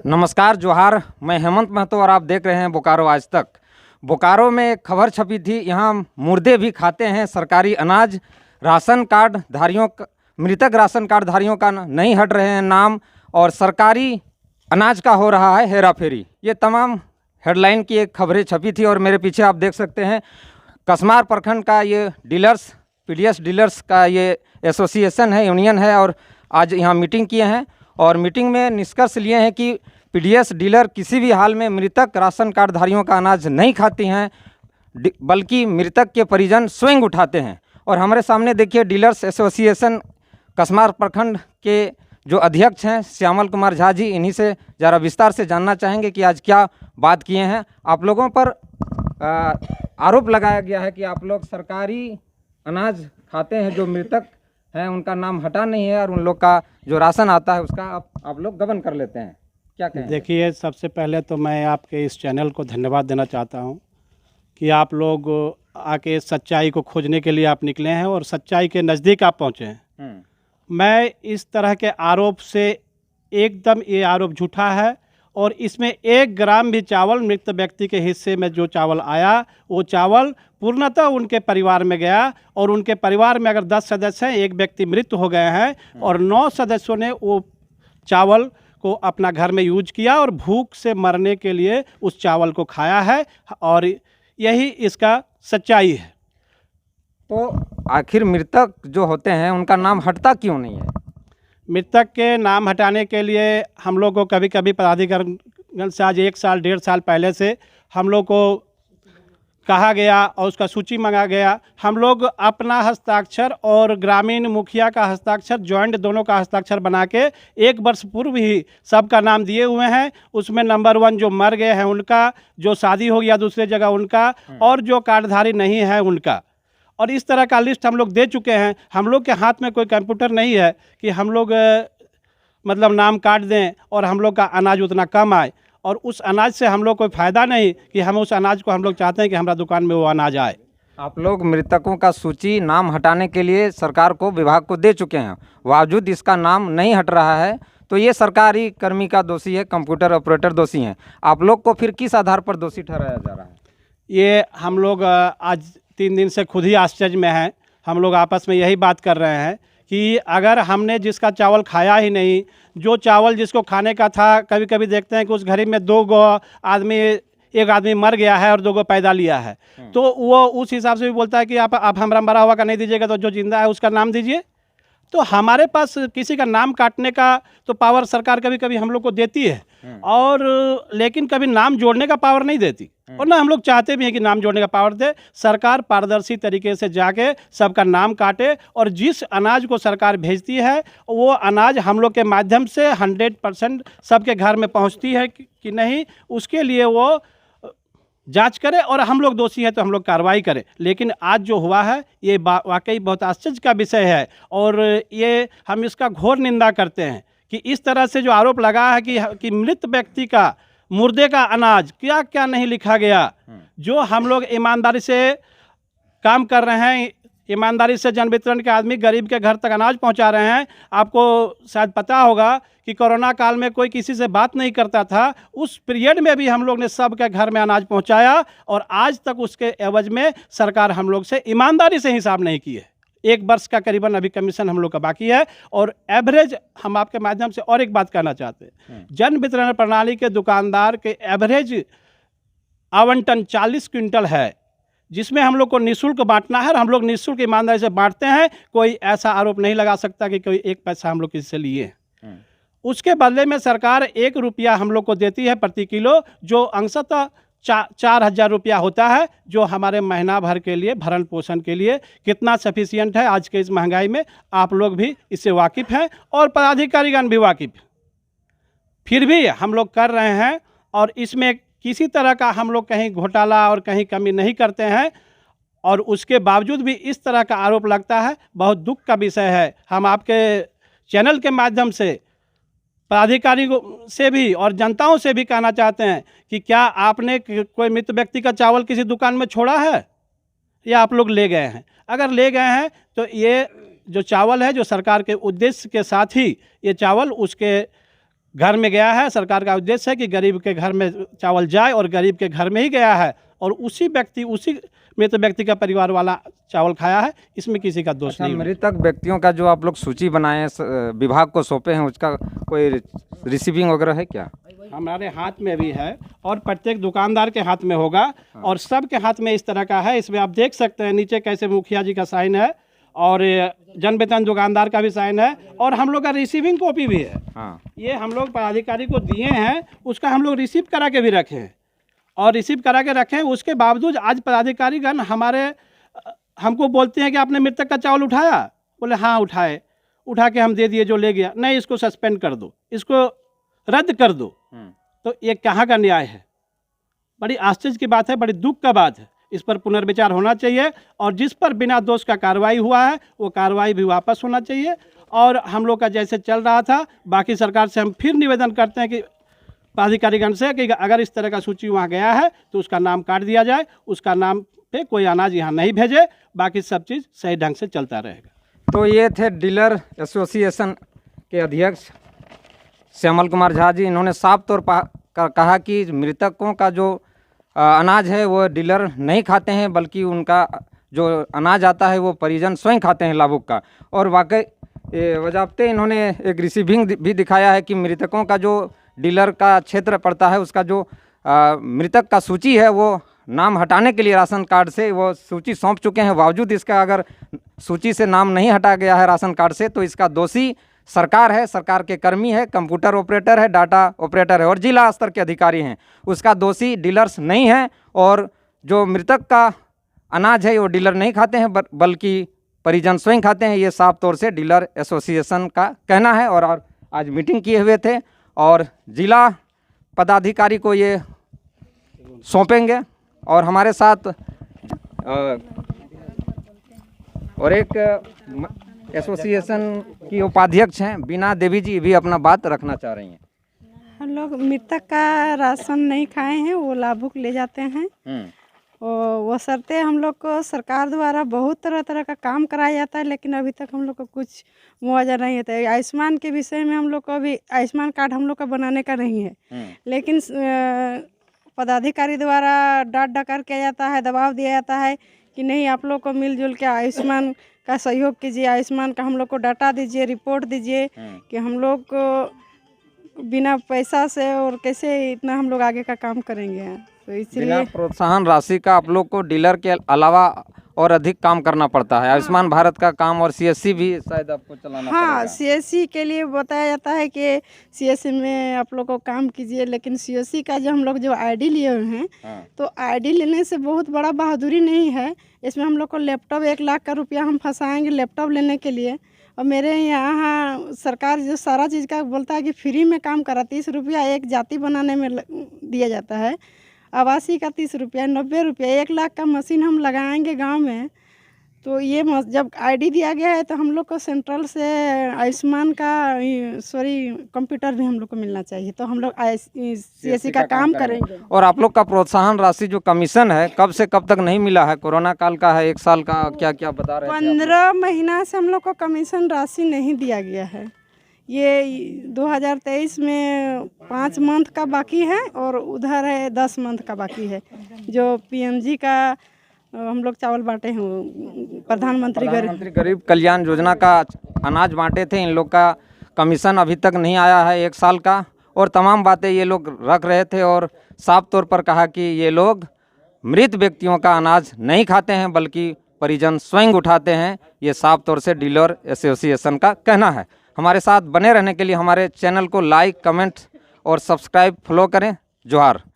नमस्कार, जोहार। मैं हेमंत महतो और आप देख रहे हैं बोकारो आज तक। बोकारो में एक खबर छपी थी, यहाँ मुर्दे भी खाते हैं सरकारी अनाज। राशन कार्ड धारियों मृतक राशन कार्ड धारियों का नहीं हट रहे हैं नाम, और सरकारी अनाज का हो रहा है हेरा फेरी। ये तमाम हेडलाइन की एक खबरें छपी थी और मेरे पीछे आप देख सकते हैं कसमार प्रखंड का ये डीलर्स पीडीएस डीलर्स का ये एसोसिएशन है, यूनियन है, और आज यहाँ मीटिंग किए हैं और मीटिंग में निष्कर्ष लिए हैं कि पीडीएस डीलर किसी भी हाल में मृतक राशन कार्ड धारियों का अनाज नहीं खाती हैं, बल्कि मृतक के परिजन स्वयं उठाते हैं। और हमारे सामने देखिए डीलर्स एसोसिएशन कसमार प्रखंड के जो अध्यक्ष हैं श्यामल कुमार झा जी, इन्हीं से ज़रा विस्तार से जानना चाहेंगे कि आज क्या बात किए हैं। आप लोगों पर आरोप लगाया गया है कि आप लोग सरकारी अनाज खाते हैं, जो मृतक हैं उनका नाम हटा नहीं है और उन लोग का जो राशन आता है उसका आप लोग गबन कर लेते हैं। क्या कहें? देखिए, सबसे पहले तो मैं आपके इस चैनल को धन्यवाद देना चाहता हूं कि आप लोग आके सच्चाई को खोजने के लिए आप निकले हैं और सच्चाई के नज़दीक आप पहुंचे हैं। मैं इस तरह के आरोप से एकदम ये आरोप झूठा है और इसमें 1 ग्राम भी चावल मृत व्यक्ति के हिस्से में जो चावल आया वो चावल पूर्णतः उनके परिवार में गया। और उनके परिवार में अगर 10 सदस्य हैं, एक व्यक्ति मृत हो गए हैं और 9 सदस्यों ने वो चावल को अपना घर में यूज किया और भूख से मरने के लिए उस चावल को खाया है, और यही इसका सच्चाई है। तो आखिर मृतक जो होते हैं उनका नाम हटता क्यों नहीं है? मृतक के नाम हटाने के लिए हम लोग को कभी कभी प्राधिकरण से आज 1 साल 1.5 साल पहले से हम लोग को कहा गया और उसका सूची मंगा गया। हम लोग अपना हस्ताक्षर और ग्रामीण मुखिया का हस्ताक्षर जॉइंट दोनों का हस्ताक्षर बना के 1 वर्ष पूर्व ही सबका नाम दिए हुए हैं। उसमें नंबर 1 जो मर गए हैं उनका, जो शादी हो गया दूसरे जगह उनका, और जो कार्डधारी नहीं है उनका। और इस तरह का लिस्ट हम लोग दे चुके हैं। हम लोग के हाथ में कोई कंप्यूटर नहीं है कि हम लोग मतलब नाम काट दें और हम लोग का अनाज उतना कम आए, और उस अनाज से हम लोग कोई फ़ायदा नहीं कि हम उस अनाज को हम लोग चाहते हैं कि हमारा दुकान में वो अनाज आए। आप लोग मृतकों का सूची नाम हटाने के लिए सरकार को विभाग को दे चुके हैं, बावजूद इसका नाम नहीं हट रहा है, तो ये सरकारी कर्मी का दोषी है, कंप्यूटर ऑपरेटर दोषी हैं। आप लोग को फिर किस आधार पर दोषी ठहराया जा रहा है? ये हम लोग आज 3 दिन से खुद ही आश्चर्य में हैं। हम लोग आपस में यही बात कर रहे हैं कि अगर हमने जिसका चावल खाया ही नहीं, जो चावल जिसको खाने का था, कभी कभी देखते हैं कि उस घड़ी में 2 गो आदमी, एक आदमी मर गया है और 2 गो पैदा लिया है, तो वो उस हिसाब से भी बोलता है कि आप हमारा मरा हुआ का नहीं दीजिएगा, तो जो जिंदा है उसका नाम दीजिए। तो हमारे पास किसी का नाम काटने का तो पावर सरकार कभी कभी हम लोग को देती है, और लेकिन कभी नाम जोड़ने का पावर नहीं देती, और ना हम लोग चाहते भी हैं कि नाम जोड़ने का पावर दे। सरकार पारदर्शी तरीके से जाके सबका नाम काटे, और जिस अनाज को सरकार भेजती है वो अनाज हम लोग के माध्यम से 100% सबके घर में पहुंचती है कि नहीं, उसके लिए वो जांच करे, और हम लोग दोषी हैं तो हम लोग कार्रवाई करें। लेकिन आज जो हुआ है ये वाकई बहुत आश्चर्य का विषय है, और ये हम इसका घोर निंदा करते हैं कि इस तरह से जो आरोप लगा है कि मृत व्यक्ति का मुर्दे का अनाज क्या क्या नहीं लिखा गया। जो हम लोग ईमानदारी से काम कर रहे हैं, ईमानदारी से जन वितरण के आदमी गरीब के घर तक अनाज पहुंचा रहे हैं। आपको शायद पता होगा कि कोरोना काल में कोई किसी से बात नहीं करता था, उस पीरियड में भी हम लोग ने सबके घर में अनाज पहुंचाया, और आज तक उसके एवज में सरकार हम लोग से ईमानदारी से हिसाब नहीं की है। 1 वर्ष का करीबन अभी कमीशन हम लोग का बाकी है। और एवरेज हम आपके माध्यम से और एक बात कहना चाहते हैं, जन वितरण प्रणाली के दुकानदार के एवरेज आवंटन 40 क्विंटल है, जिसमें हम लोग को निःशुल्क बांटना है, और हम लोग निःशुल्क ईमानदारी से बांटते हैं। कोई ऐसा आरोप नहीं लगा सकता कि कोई 1 पैसा हम लोग किसी से लिए। उसके बदले में सरकार 1 रुपया हम लोग को देती है प्रति किलो, जो अंशतः 4,000 रुपया होता है, जो हमारे महीना भर के लिए भरण पोषण के लिए कितना सफिशियंट है आज के इस महंगाई में। आप लोग भी इससे वाकिफ़ हैं और पदाधिकारीगण भी वाकिफ़। फिर भी हम लोग कर रहे हैं, और इसमें किसी तरह का हम लोग कहीं घोटाला और कहीं कमी नहीं करते हैं, और उसके बावजूद भी इस तरह का आरोप लगता है। बहुत दुख का विषय है। हम आपके चैनल के माध्यम से पदाधिकारी से भी और जनताओं से भी कहना चाहते हैं कि क्या आपने कोई मृत व्यक्ति का चावल किसी दुकान में छोड़ा है, या आप लोग ले गए हैं? अगर ले गए हैं तो ये जो चावल है, जो सरकार के उद्देश्य के साथ ही ये चावल उसके घर में गया है। सरकार का उद्देश्य है कि गरीब के घर में चावल जाए और गरीब के घर में ही गया है और उसी मृत व्यक्ति का परिवार वाला चावल खाया है, इसमें किसी का दोष नहीं है। मृतक व्यक्तियों का जो आप लोग सूची बनाए हैं, विभाग को सौंपे हैं, उसका कोई रिसीविंग वगैरह है क्या? हमारे हाथ में भी है और प्रत्येक दुकानदार के हाथ में होगा और सबके हाथ में इस तरह का है। इसमें आप देख सकते हैं नीचे कैसे मुखिया जी का साइन है और जन वेतन दुकानदार का भी साइन है और हम लोग का रिसीविंग कॉपी भी है। हाँ, ये हम लोग पदाधिकारी को दिए हैं, उसका हम लोग रिसीव करा के भी रखे हैं और रिसीव करा के रखे हैं। उसके बावजूद आज पदाधिकारीगण हमको बोलते हैं कि आपने मृतक का चावल उठाया। बोले हाँ उठाए, उठा के हम दे दिए जो ले गया। नहीं, इसको सस्पेंड कर दो, इसको रद्द कर दो। तो ये कहाँ का न्याय है? बड़ी आश्चर्य की बात है, बड़ी दुख का बात है। इस पर पुनर्विचार होना चाहिए और जिस पर बिना दोष का कार्रवाई हुआ है वो कार्रवाई भी वापस होना चाहिए। और हम लोग का जैसे चल रहा था, बाकी सरकार से हम फिर निवेदन करते हैं कि पदाधिकारीगण से कि अगर इस तरह का सूची वहाँ गया है तो उसका नाम काट दिया जाए, उसका नाम पे कोई अनाज यहाँ नहीं भेजे, बाकी सब चीज़ सही ढंग से चलता रहेगा। तो ये थे डीलर एसोसिएशन के अध्यक्ष श्यामल कुमार झा जी। इन्होंने साफ तौर पर कहा कि मृतकों का जो अनाज है वो डीलर नहीं खाते हैं, बल्कि उनका जो अनाज आता है वो परिजन स्वयं खाते हैं लाभुक का। और वाकई बजाबते इन्होंने एक रिसीविंग भी दिखाया है कि मृतकों का जो डीलर का क्षेत्र पड़ता है उसका जो मृतक का सूची है वो नाम हटाने के लिए राशन कार्ड से वो सूची सौंप चुके हैं। बावजूद इसका अगर सूची से नाम नहीं हटा गया है राशन कार्ड से तो इसका दोषी सरकार है, सरकार के कर्मी है, कंप्यूटर ऑपरेटर है, डाटा ऑपरेटर है और जिला स्तर के अधिकारी हैं। उसका दोषी डीलर्स नहीं है और जो मृतक का अनाज है वो डीलर नहीं खाते हैं बल्कि परिजन स्वयं खाते हैं। ये साफ तौर से डीलर एसोसिएशन का कहना है और आज मीटिंग किए हुए थे और जिला पदाधिकारी को ये सौंपेंगे। और हमारे साथ और एक एसोसिएशन की उपाध्यक्ष हैं बीना देवी जी भी अपना बात रखना चाह रही हैं। हम लोग मृतक का राशन नहीं खाए हैं, वो लाभुक ले जाते हैं। वो शर्तें हम लोग को सरकार द्वारा बहुत तरह तरह का काम कराया जाता है, लेकिन अभी तक हम लोग को कुछ मुआवजा नहीं होता है। आयुष्मान के विषय में हम लोग को अभी आयुष्मान कार्ड हम लोग का बनाने का नहीं है, लेकिन पदाधिकारी द्वारा डांट डकार किया जाता है, दबाव दिया जाता है कि नहीं आप लोग को मिलजुल के आयुष्मान का सहयोग कीजिए, आयुष्मान का हम लोग को डाटा दीजिए, रिपोर्ट दीजिए कि हम लोग को बिना पैसा से और कैसे इतना हम लोग आगे का काम करेंगे। तो इसलिए प्रोत्साहन राशि का आप लोग को डीलर के अलावा और अधिक काम करना पड़ता है। आयुष्मान भारत का काम और सीएससी भी शायद आपको चलाना हाँ, सीएससी के लिए बताया जाता है कि सीएससी में आप लोग को काम कीजिए, लेकिन सीएससी का जो हम लोग जो आईडी लिए हुए हैं तो आईडी लेने से बहुत बड़ा बहादुरी नहीं है। इसमें हम लोग को लैपटॉप 1 लाख का रुपया हम फंसाएंगे लैपटॉप लेने के लिए। और मेरे यहाँ सरकार जो सारा चीज़ का बोलता है कि फ्री में काम करा, 30 रुपया एक जाति बनाने में दिया जाता है, आवासीय का 30 रुपया, 90 रुपया, 1 लाख का मशीन हम लगाएंगे गांव में। तो ये जब आईडी दिया गया है तो हम लोग को सेंट्रल से आयुष्मान का कंप्यूटर भी हम लोग को मिलना चाहिए, तो हम लोग सीएससी का काम करेंगे। और आप लोग का प्रोत्साहन राशि जो कमीशन है कब से कब तक नहीं मिला है? कोरोना काल का है, 1 साल का, क्या क्या बता रहे हैं? 15 महीना से हम लोग को कमीशन राशि नहीं दिया गया है। ये 2023 में 5 मंथ का बाकी है और उधर है 10 मंथ का बाकी है। जो पीएमजी का हम लोग चावल बांटे हैं, प्रधानमंत्री गरीब कल्याण योजना का अनाज बांटे थे, इन लोग का कमीशन अभी तक नहीं आया है 1 साल का। और तमाम बातें ये लोग रख रहे थे और साफ तौर पर कहा कि ये लोग मृत व्यक्तियों का अनाज नहीं खाते हैं बल्कि परिजन स्वयं उठाते हैं। ये साफ तौर से डीलर एसोसिएशन का कहना है। हमारे साथ बने रहने के लिए हमारे चैनल को लाइक, कमेंट और सब्सक्राइब फॉलो करें। जोहार।